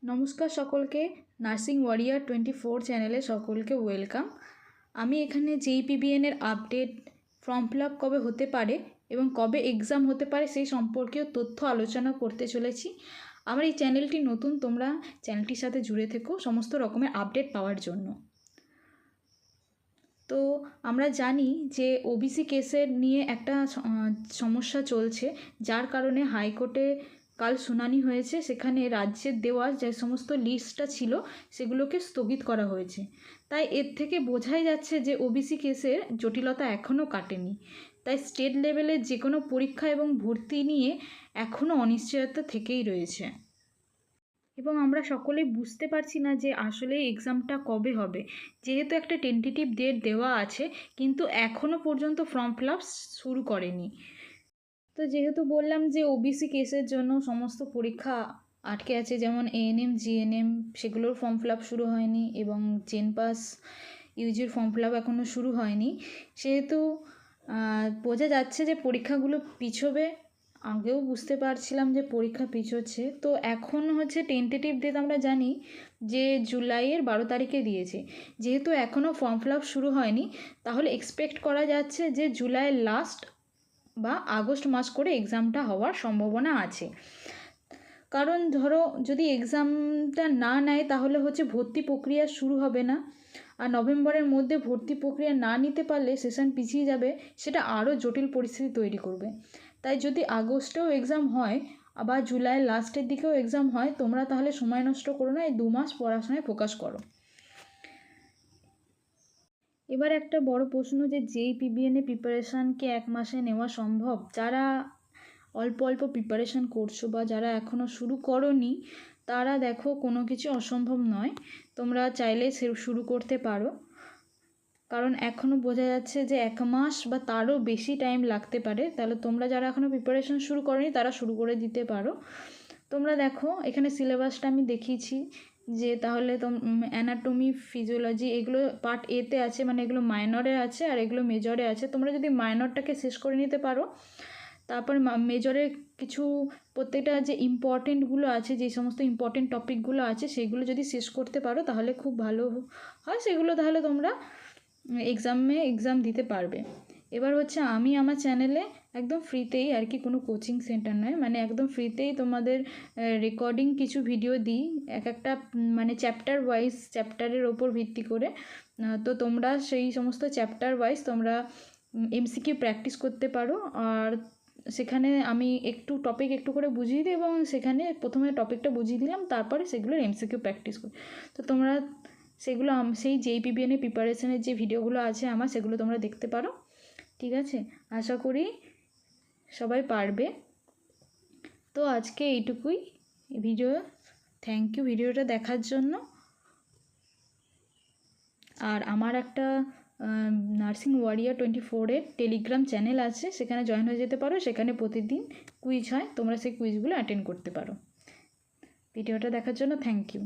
নমস্কার সকলকে, nursing warrior 24 চ্যানেলে সকলকে ওয়েলকাম। আমি এখানে JPBN-এর আপডেট, ফর্ম ফিল আপ কবে হতে পারে এবং কবে এক্সাম হতে পারে সেই সম্পর্কেও তথ্য আলোচনা করতে চলেছি। আমার এই চ্যানেলটি নতুন, তোমরা চ্যানেলটির সাথে জুড়ে থেকো সমস্ত রকমের আপডেট পাওয়ার জন্য। তো আমরা জানি যে ওবিসি কেসের নিয়ে একটা সমস্যা চলছে, যার কারণে হাইকোর্টে কাল শুনানি হয়েছে। সেখানে রাজ্যের দেওয়া যে সমস্ত লিস্টটা ছিল সেগুলোকে স্থগিত করা হয়েছে। তাই এর থেকে বোঝাই যাচ্ছে যে ওবিসি কেসের জটিলতা এখনও কাটেনি। তাই স্টেট লেভেলের যে কোনো পরীক্ষা এবং ভর্তি নিয়ে এখনও অনিশ্চয়তা থেকেই রয়েছে এবং আমরা সকলেই বুঝতে পারছি না যে আসলে এক্সামটা কবে হবে। যেহেতু একটা টেন্টেটিভ ডেট দেওয়া আছে, কিন্তু এখনও পর্যন্ত ফর্ম ফিল আপ শুরু করেনি। তো যেহেতু বললাম যে ওবিসি কেসের জন্য সমস্ত পরীক্ষা আটকে আছে, যেমন ANM GNM সেগুলোর ফর্ম ফিল আপ শুরু হয়নি এবং জেনপাস ইউজির ফর্ম ফিল আপ এখনও শুরু হয়নি, সেহেতু বোঝা যাচ্ছে যে পরীক্ষাগুলো পিছোবে। আগেও বুঝতে পারছিলাম যে পরীক্ষা পিছোচ্ছে। তো এখন হচ্ছে টেন্টেটিভ ডেট আমরা জানি যে জুলাইয়ের 12 তারিখে দিয়েছে। যেহেতু এখনও ফর্ম ফিল আপ শুরু হয়নি, তাহলে এক্সপেক্ট করা যাচ্ছে যে জুলাইয়ের লাস্ট বা আগস্ট মাস করে এক্সামটা হওয়ার সম্ভাবনা আছে। কারণ ধরো যদি এক্সামটা না নেয় তাহলে হচ্ছে ভর্তি প্রক্রিয়া শুরু হবে না, আর নভেম্বরের মধ্যে ভর্তি প্রক্রিয়া না নিতে পারলে সেশন পিছিয়ে যাবে, সেটা আরও জটিল পরিস্থিতি তৈরি করবে। তাই যদি আগস্টেও এক্সাম হয় আবার জুলাইয়ের লাস্টের দিকেও এক্সাম হয়, তোমরা তাহলে সময় নষ্ট করো না, এই 2 মাস পড়াশোনায় ফোকাস করো। এবার একটা বড় প্রশ্ন যে JPBN-এ প্রিপারেশান কি 1 মাসে নেওয়া সম্ভব? যারা অল্প অল্প প্রিপারেশান করছো বা যারা এখনও শুরু করোনি, তারা দেখো কোনো কিছু অসম্ভব নয়, তোমরা চাইলে শুরু করতে পারো। কারণ এখনও বোঝা যাচ্ছে যে 1 মাস বা তারও বেশি টাইম লাগতে পারে। তাহলে তোমরা যারা এখনও প্রিপারেশান শুরু করোনি তারা শুরু করে দিতে পারো। তোমরা দেখো এখানে সিলেবাসটা আমি দেখিয়েছি যে তাহলে অ্যানাটমি, ফিজিওলজি এগুলো পার্ট A-তে আছে, মানে এগুলো মাইনরে আছে আর এগুলো মেজরে আছে। তোমরা যদি মাইনরটাকে শেষ করে নিতে পারো, তারপর মেজরের কিছু প্রত্যেকটা যে ইম্পর্টেন্টগুলো আছে, যে সমস্ত ইম্পর্টেন্ট টপিকগুলো আছে সেগুলো যদি শেষ করতে পারো তাহলে খুব ভালো হয়। সেগুলো তাহলে তোমরা এক্সাম দিতে পারবে। এবার হচ্ছে আমি আমার চ্যানেলে একদম ফ্রিতেই, আর কি কোনো কোচিং সেন্টার নয়, মানে একদম ফ্রিতেই তোমাদের রেকর্ডিং কিছু ভিডিও দিই, একটা মানে চ্যাপ্টার ওয়াইজ, চ্যাপ্টারের ওপর ভিত্তি করে। তো তোমরা সেই সমস্ত চ্যাপ্টার ওয়াইজ তোমরা MCQ প্র্যাকটিস করতে পারো। আর সেখানে আমি টপিক একটু করে বুঝিয়ে দিই এবং সেখানে প্রথমে টপিকটা বুঝিয়ে দিলাম, তারপরে সেগুলোর MCQ প্র্যাকটিস করি। তো তোমরা সেগুলো সেই JPBN-এর প্রিপারেশনের যে ভিডিওগুলো আছে আমার, সেগুলো তোমরা দেখতে পারো। ঠিক আছে, আশা করি সবাই পারবে। তো আজকে এইটুকুই ভিডিও। থ্যাংক ইউ ভিডিওটা দেখার জন্য। আর আমার একটা নার্সিং ওয়ারিয়ার 24-এর টেলিগ্রাম চ্যানেল আছে, সেখানে জয়েন হয়ে যেতে পারো। সেখানে প্রতিদিন কুইজ হয়, তোমরা সেই কুইজগুলো অ্যাটেন্ড করতে পারো। ভিডিওটা দেখার জন্য থ্যাংক ইউ।